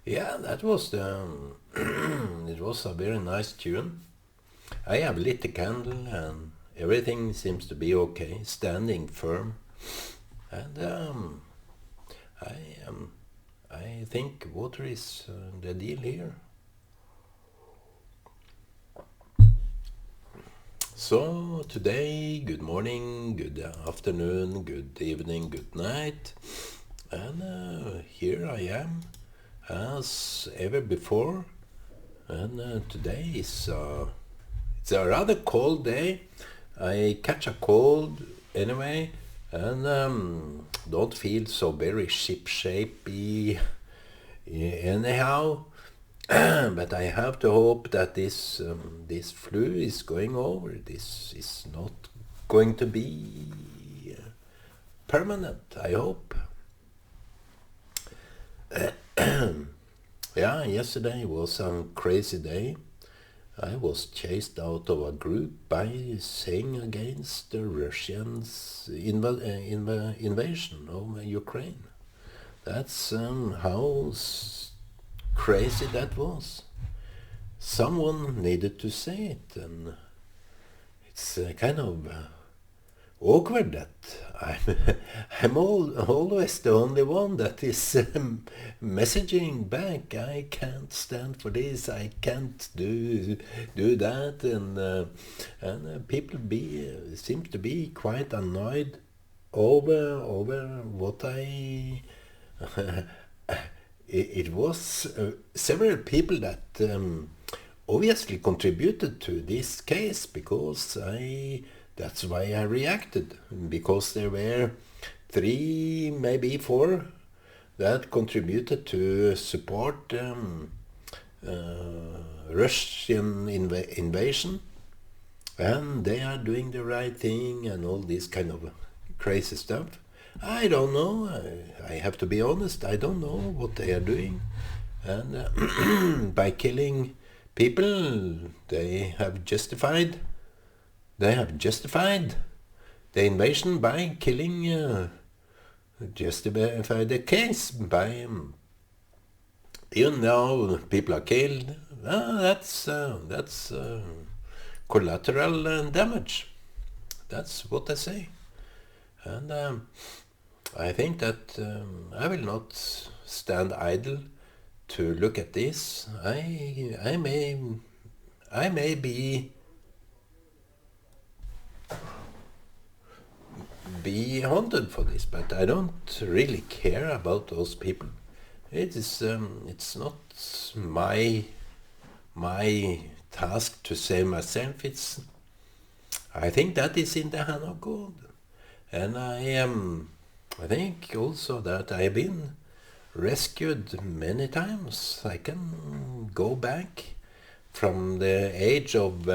Yeah, that was it was a very nice tune. I have lit the candle and everything seems to be okay, standing firm. And I um, I think water is the deal here. So today, good morning, good afternoon, good evening, good night, and here I am as ever before. And today is it's a rather cold day. I catch a cold anyway, and don't feel so very ship-shapey anyhow. But I have to hope that this flu is going over. This is not going to be permanent. I hope. Yeah, yesterday was a crazy day. I was chased out of a group by saying against the Russians' invasion of Ukraine. That's how crazy that was. Someone needed to say it, and it's kind of awkward that I'm always the only one that is messaging back. I can't stand for this. I can't do that, and people seem to be quite annoyed over what I. It was several people that obviously contributed to this case because that's why I reacted, because there were three, maybe four, that contributed to support Russian invasion, and they are doing the right thing and all this kind of crazy stuff. I don't know. I have to be honest. I don't know what they are doing, and by killing people, they have justified. They have justified the invasion by killing. Justify the case by even though people are killed. That's collateral damage. That's what I say, and I think that I will not stand idle to look at this. I may be haunted for this, but I don't really care about those people. It's not my task to save myself. I think that is in the hand of God, and I think also that I've been rescued many times. I can go back from the age of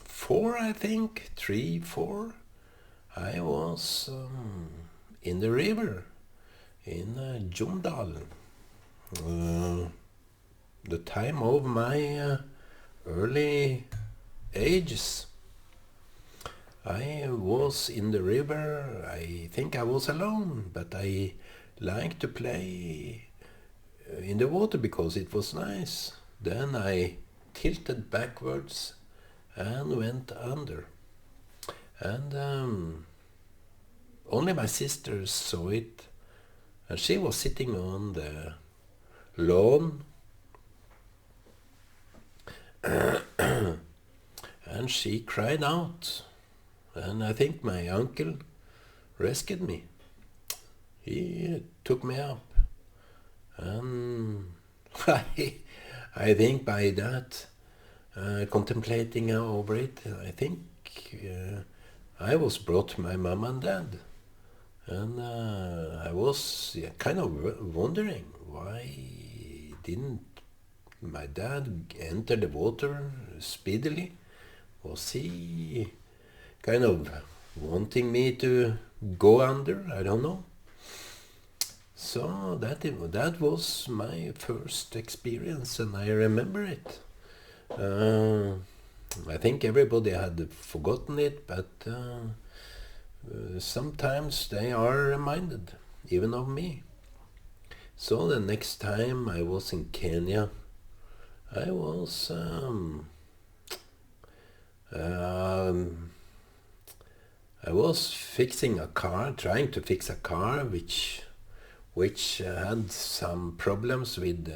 4, I think, 3, 4. I was in the river in Jomdal. The time of my early ages. I was in the river. I think I was alone, but I liked to play in the water because it was nice. Then I tilted backwards and went under. And only my sister saw it, and she was sitting on the lawn, and she cried out. And I think my uncle rescued me. He took me up, and I think by that, contemplating over it, I think I was brought to my mom and dad, and I was kind of wondering why didn't my dad enter the water speedily? Was he kind of wanting me to go under? I don't know. So that was my first experience, and I remember it. I think everybody had forgotten it, but sometimes they are reminded, even of me. So the next time I was in Kenya, I was um, I was fixing a car, trying to fix a car which had some problems with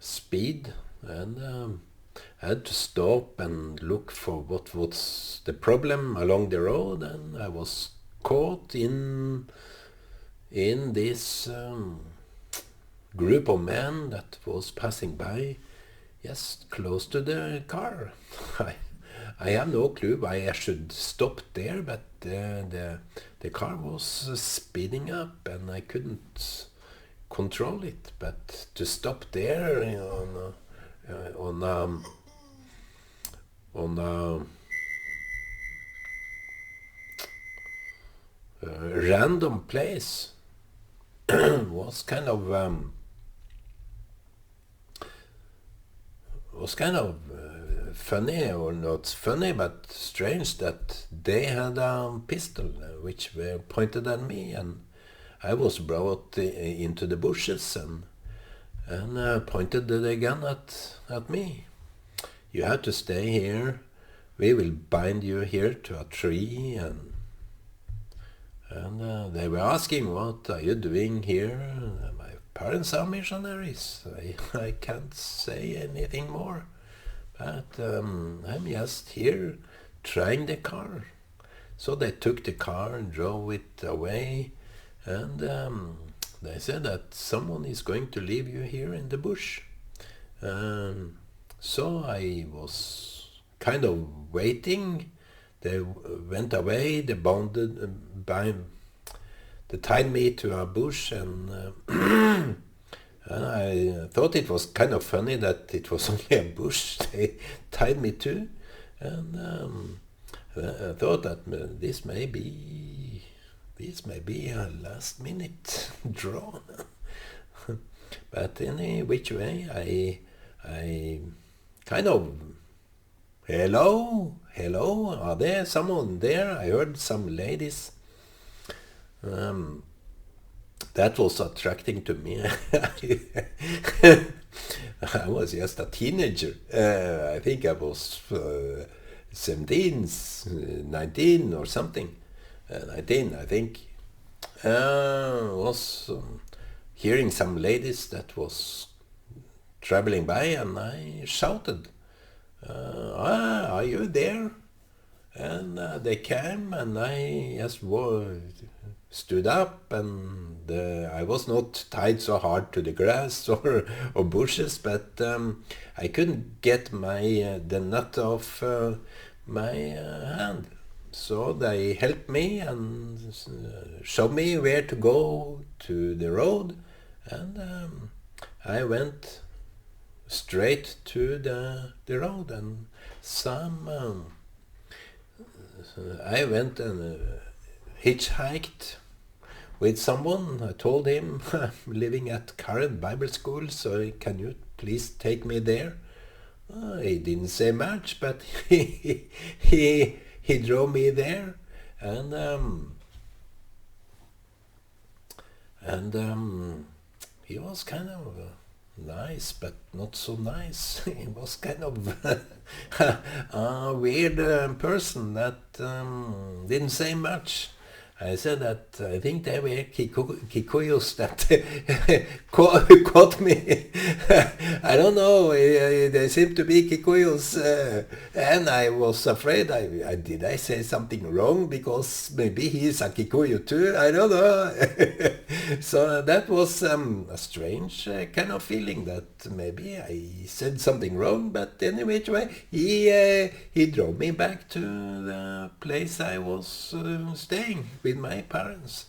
speed, and I had to stop and look for what was the problem along the road, and I was caught in this group of men that was passing by just close to the car. I, I have no clue why I should stop there, but the car was speeding up and I couldn't control it. But to stop there on a random place was kind of funny, or not funny, but strange, that they had a pistol which were pointed at me, and I was brought into the bushes and pointed the gun at me. You have to stay here. We will bind you here to a tree, and they were asking, what are you doing here? My parents are missionaries. I can't say anything more. But I'm just here trying the car. So they took the car and drove it away. And they said that someone is going to leave you here in the bush. So I was kind of waiting. They went away. They they tied me to a bush, and and I thought it was kind of funny that it was only a bush they tied me to, and I thought that this may be a last minute draw. But any which way, I kind of, hello, are there someone there? I heard some ladies. That was attracting to me. I was just a teenager. I think I was 17, 19 or something. 19, I think. Was hearing some ladies that was traveling by, and I shouted, are you there? And they came, and I just stood up, and I was not tied so hard to the grass or bushes, but I couldn't get the nut off my hand. So they helped me and showed me where to go to the road, and I went straight to the road, and I went and hitchhiked with someone. I told him, I'm living at Karen Bible School, so can you please take me there? He didn't say much, but he drove me there, and he was kind of nice, but not so nice. He was kind of a weird person that didn't say much. I said that I think they were Kikuyos that caught me. I don't know. They seem to be Kikuyos, and I was afraid. Did I say something wrong, because maybe he's a Kikuyu too? I don't know. So that was a strange kind of feeling that maybe I said something wrong. But anyway, he drove me back to the place I was staying with my parents,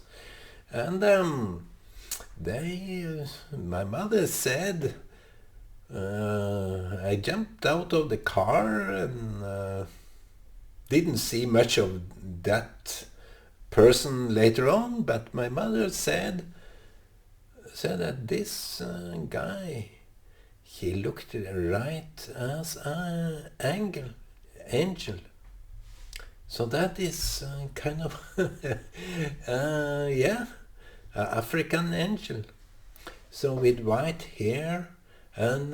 and my mother said, I jumped out of the car and didn't see much of that person later on, but my mother said that this guy, he looked right as an angel. So that is kind of, African angel. so with white hair, and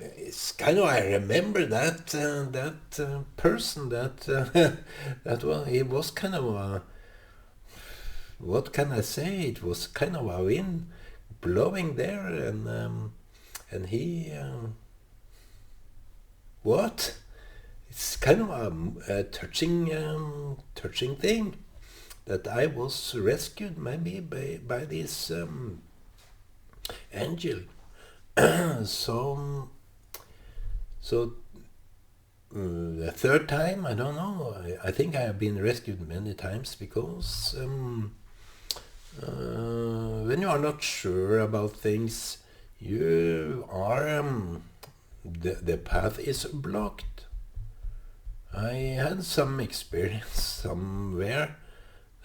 it's kind of, I remember that person, that well, he was kind of a, what can I say? It was kind of a wind blowing there, and he what? It's kind of a touching thing that I was rescued maybe by this angel. so so the third time, I don't know. I think I have been rescued many times because when you are not sure about things, you are the path is blocked. I had some experience somewhere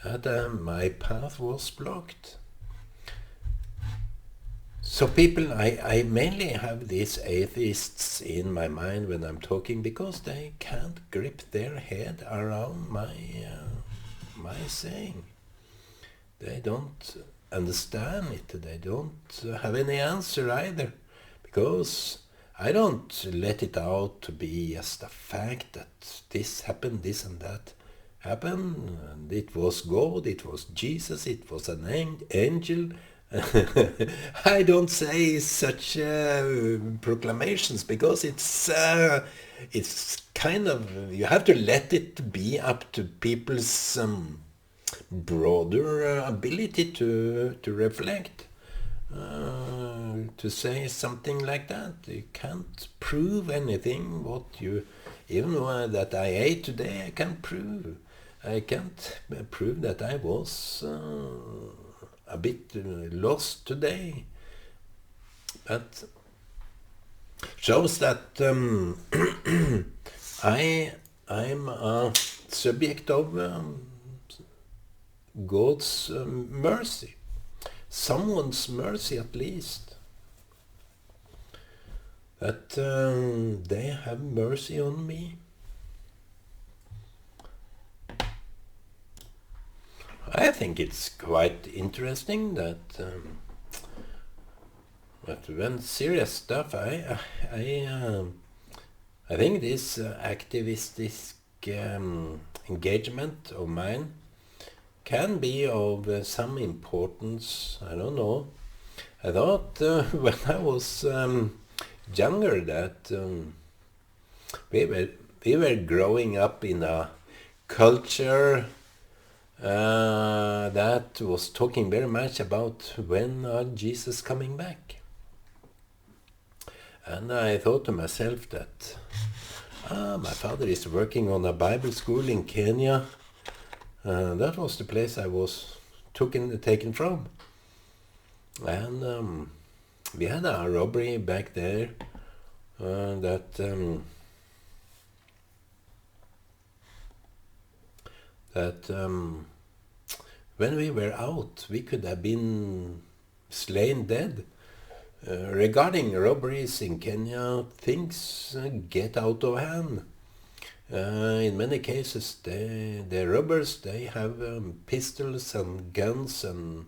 that my path was blocked. So people, I mainly have these atheists in my mind when I'm talking, because they can't grip their head around my saying. They don't understand it. They don't have any answer either, because I don't let it out to be just a fact that this happened, this and that happened, and it was God, it was Jesus, it was an angel. I don't say such proclamations, because it's kind of, you have to let it be up to people's broader ability to reflect, to say something like that. You can't prove anything. What you, even that I ate today, I can't prove. I can't prove that I was a bit lost today. But shows that I'm a subject of God's mercy, someone's mercy at least, that they have mercy on me. I think it's quite interesting that when serious stuff, I think this activistic engagement of mine can be of some importance. I don't know. I thought when I was younger that we were growing up in a culture that was talking very much about when Jesus coming back. And I thought to myself that my father is working on a Bible school in Kenya. That was the place I was taken from. And we had a robbery back there that when we were out, we could have been slain dead. Regarding robberies in Kenya, things get out of hand. In many cases, the robbers, they have pistols and guns and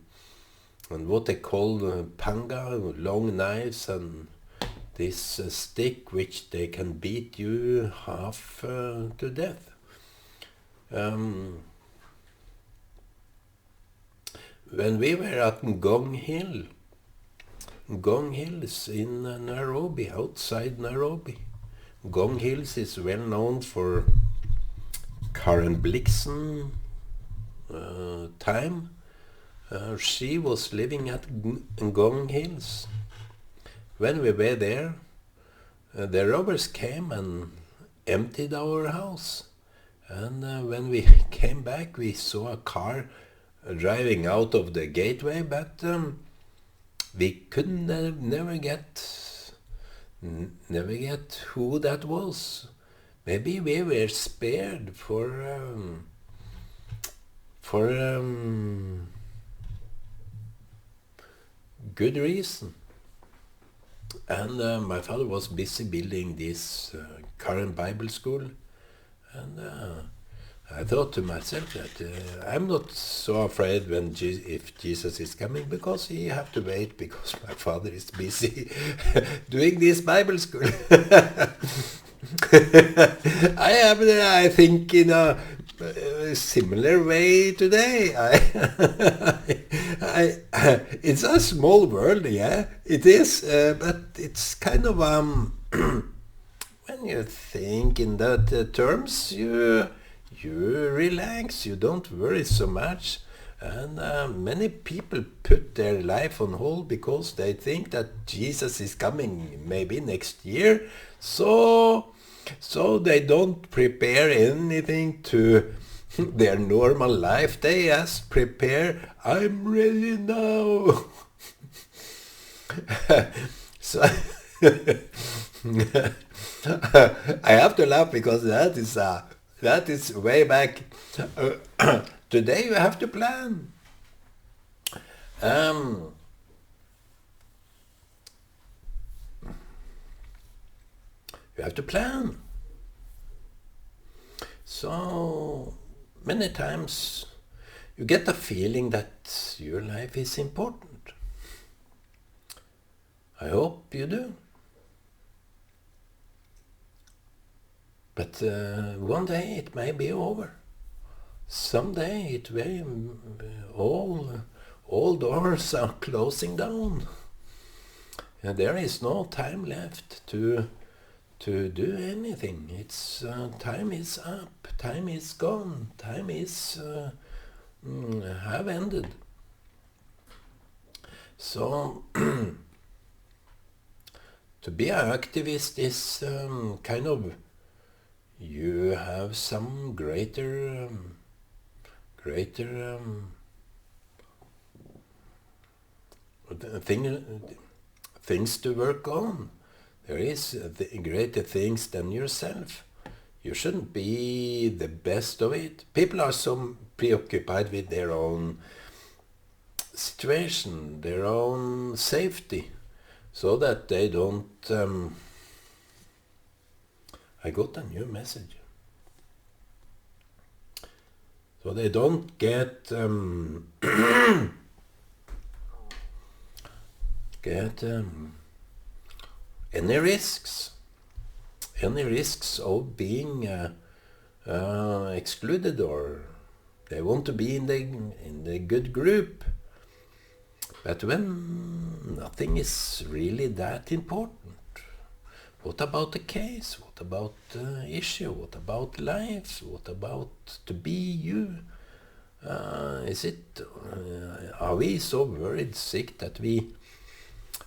what they call panga, long knives, and this stick which they can beat you half to death. When we were at Ngong Hills in Nairobi, outside Nairobi. Ngong Hills is well known for Karen Blixen time. She was living at Ngong Hills. When we were there, the robbers came and emptied our house. And when we came back, we saw a car driving out of the gateway, but we couldn't never get who that was. Maybe we were spared for good reason. And my father was busy building this current Bible school, and I thought to myself that I'm not so afraid when if Jesus is coming, because he have to wait because my father is busy doing this Bible school. I think in a similar way today. It's a small world, yeah, it is, but it's kind of when you think in that terms, you relax, you don't worry so much. And many people put their life on hold because they think that Jesus is coming maybe next year. So they don't prepare anything to their normal life. They just prepare, I'm ready now. So I have to laugh because that is way back. Today you have to plan. You have to plan. So many times you get the feeling that your life is important. I hope you do. But one day it may be over. Someday it may all doors are closing down. And there is no time left to do anything. It's time is up. Time is gone. Time is have ended. So to be an activist is kind of, you have some greater things to work on. There is greater things than yourself. You shouldn't be the best of it. People are so preoccupied with their own situation, their own safety, so that they don't... I got a new message. So they don't get any risks of being excluded, or they want to be in the good group. But when nothing is really that important, what about the case? What about the issue? What about life? What about to be you? Are we so worried sick that we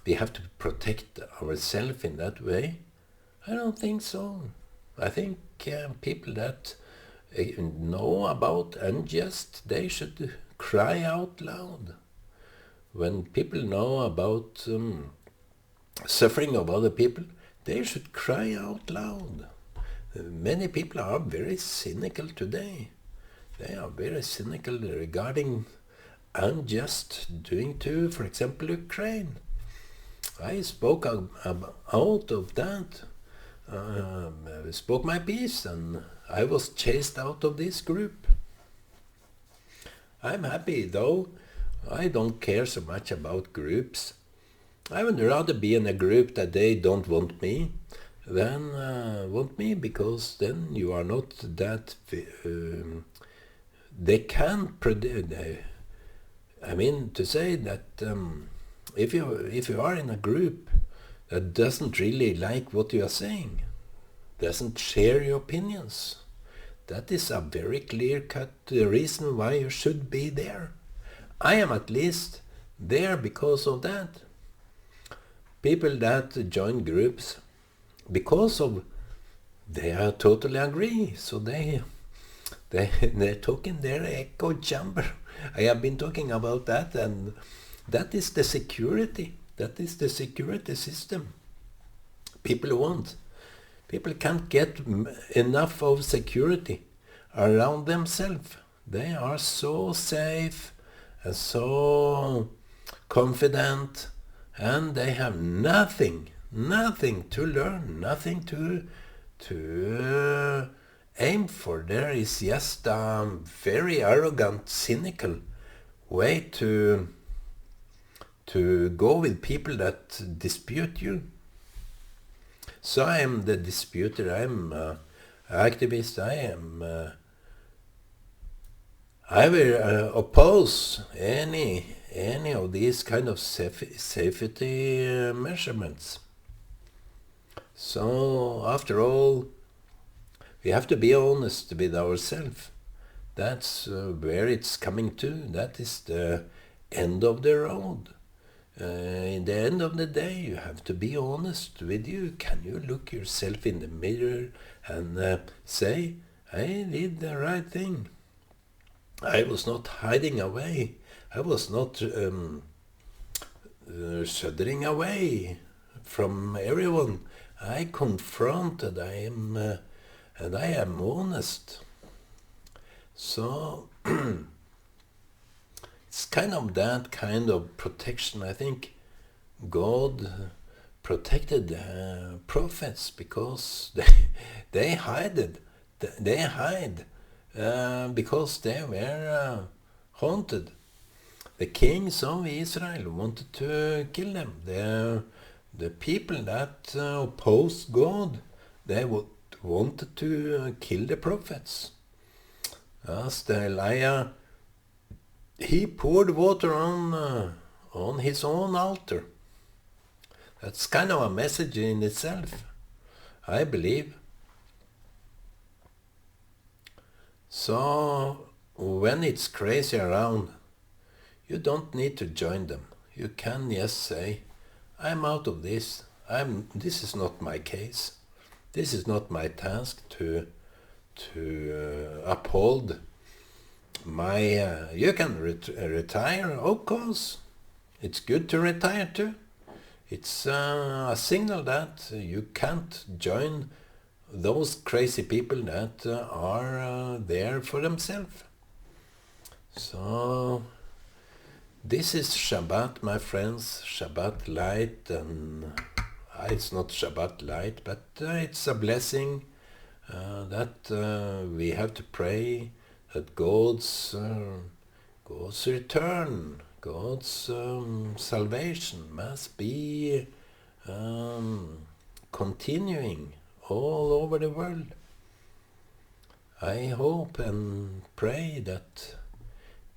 have to protect ourselves in that way? I don't think so. I think people that know about unjust, they should cry out loud. When people know about suffering of other people, they should cry out loud. Many people are very cynical today. They are very cynical regarding unjust doing to, for example, Ukraine. I spoke out of that, spoke my piece, and I was chased out of this group. I'm happy though. I don't care so much about groups. I would rather be in a group that they don't want me than want me, because then you are not that... they can predict... I mean, to say that if you are in a group that doesn't really like what you are saying, doesn't share your opinions, that is a very clear-cut reason why you should be there. I am at least there because of that. People that join groups because of they are totally agree, so they're talking their echo chamber. I have been talking about that, and that is the security. That is the security system people want. People can't get enough of security around themselves. They are so safe and so confident, and they have nothing to learn, nothing to aim for there is just a very arrogant, cynical way to go with people that dispute you. So I am the disputer, I am activist, I will oppose any of these kind of safety measurements. So after all, we have to be honest with ourselves. That's where it's coming to. That is the end of the road. In the end of the day, you have to be honest with you. Can you look yourself in the mirror and say, I did the right thing. I was not hiding away. I was not shuddering away from everyone. I confronted. And I am honest. So it's kind of that kind of protection. I think God protected prophets because they hid. They hide because they were haunted. The kings of Israel wanted to kill them. The people that opposed God, they wanted to kill the prophets. As the Elijah, he poured water on his own altar. That's kind of a message in itself, I believe. So when it's crazy around, you don't need to join them. You can just say, I'm out of this. This is not my case. This is not my task to uphold my... you can retire, of course. It's good to retire too. It's a signal that you can't join those crazy people that are there for themselves. So this is Shabbat, my friends, Shabbat light, and it's not Shabbat light, but it's a blessing that we have to pray that God's return, God's salvation must be continuing all over the world. I hope and pray that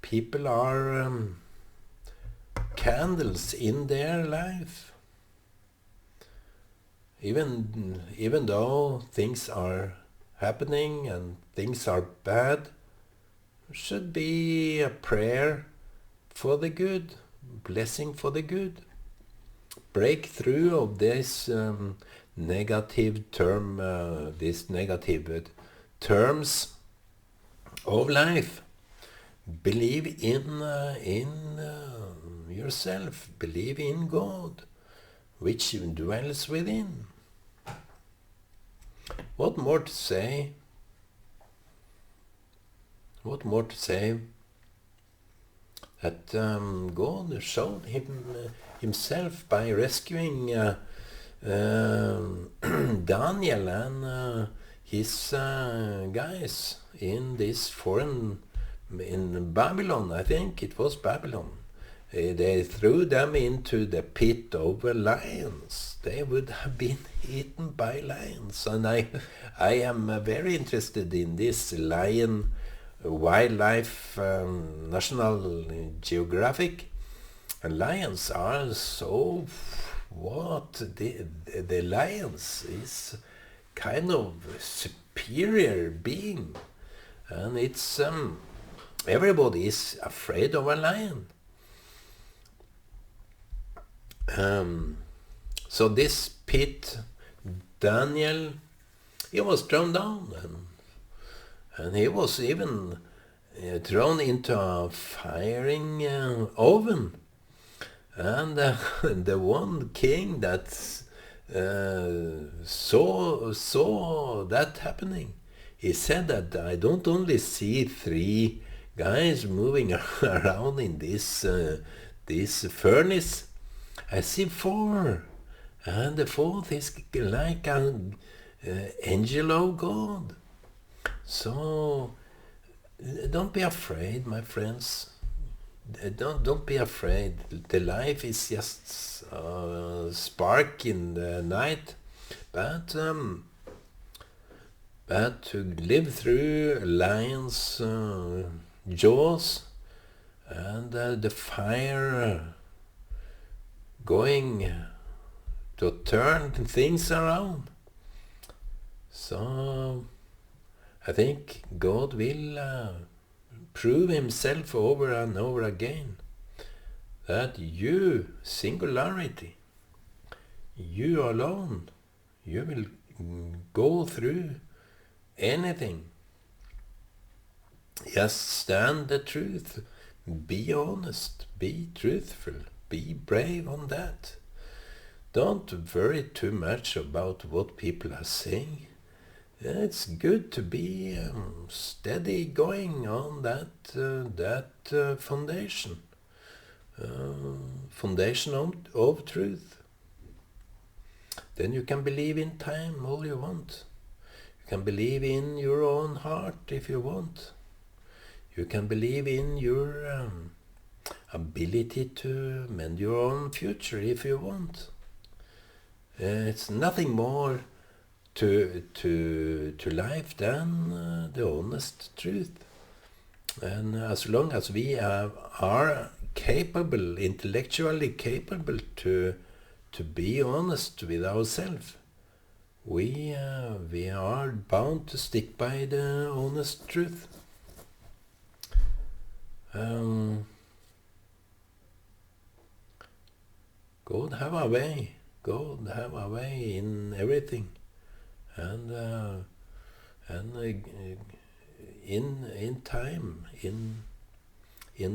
people are candles in their life. Even though things are happening and things are bad, should be a prayer for the good, blessing for the good. Breakthrough of this negative terms of life. Believe in yourself. Believe in God, which dwells within. What more to say? What more to say? That God showed himself by rescuing Daniel and his guys in this in Babylon. I think it was Babylon. They threw them into the pit of lions. They would have been eaten by lions. And I am very interested in this lion wildlife, National Geographic. And lions are so... The lions is kind of superior being. And it's... everybody is afraid of a lion. So this pit, Daniel, he was thrown down, and he was even thrown into a firing oven. And the one king that saw that happening, he said that I don't only see 3 guys moving around in this furnace, I see 4, and the 4th is like an angel of God. So don't be afraid, my friends. Don't be afraid. The life is just a spark in the night, but to live through a lion's jaws and the fire going to turn things around. So I think God will prove himself over and over again that you, singularity, you alone, you will go through anything. Just stand the truth. Be honest. Be truthful. Be brave on that. Don't worry too much about what people are saying. It's good to be steady going on that foundation. Foundation of truth. Then you can believe in time all you want. You can believe in your own heart if you want. You can believe in your ability to mend your own future if you want. It's nothing more to life than the honest truth. And as long as we are capable, intellectually capable to be honest with ourselves, we are bound to stick by the honest truth. God have a way. God have a way in everything, and in time, in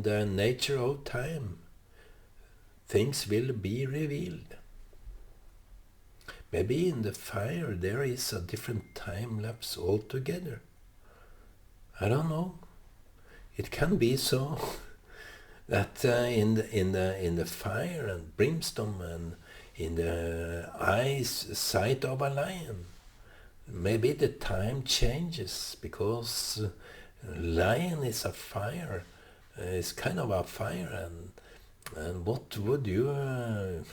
the nature of time, things will be revealed. Maybe in the fire there is a different time lapse altogether. I don't know. It can be so that in the fire and brimstone and in the sight of a lion, maybe the time changes because lion is a fire. It's kind of a fire, and what would you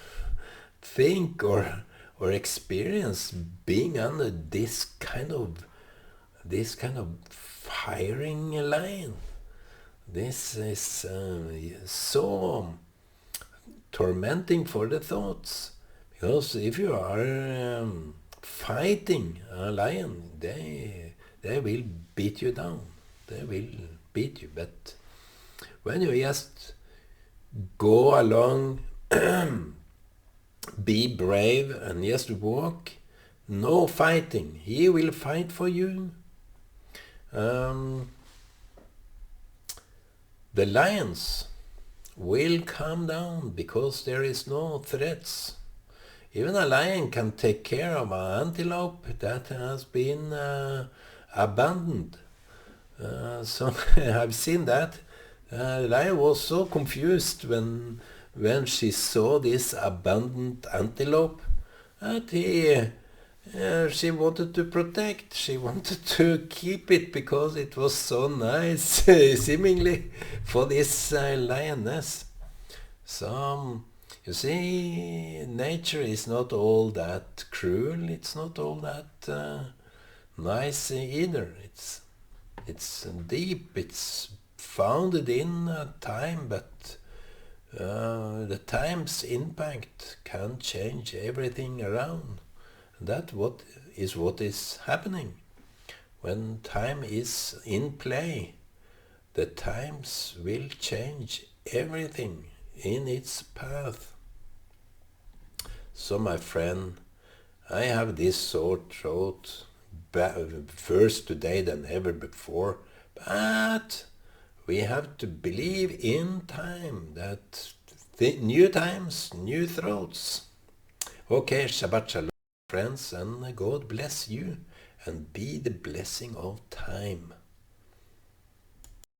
think or experience being under this kind of firing lion? This is so tormenting for the thoughts, because if you are fighting a lion, they will beat you down. They will beat you. But when you just go along, be brave and just walk, no fighting. He will fight for you. The lions will calm down because there is no threats. Even a lion can take care of an antelope that has been abandoned. So I've seen that. The lion was so confused when she saw this abandoned antelope that she wanted to protect. She wanted to keep it because it was so nice, seemingly, for this lioness. So, you see, nature is not all that cruel. It's not all that nice either. It's deep. It's founded in time, but the time's impact can change everything around. That what is happening. When time is in play, the times will change everything in its path. So my friend, I have this sore throat, worse today than ever before, but we have to believe in time, that new times, new throats. Okay, Shabbat Shalom, friends, and God bless you, and be the blessing of time.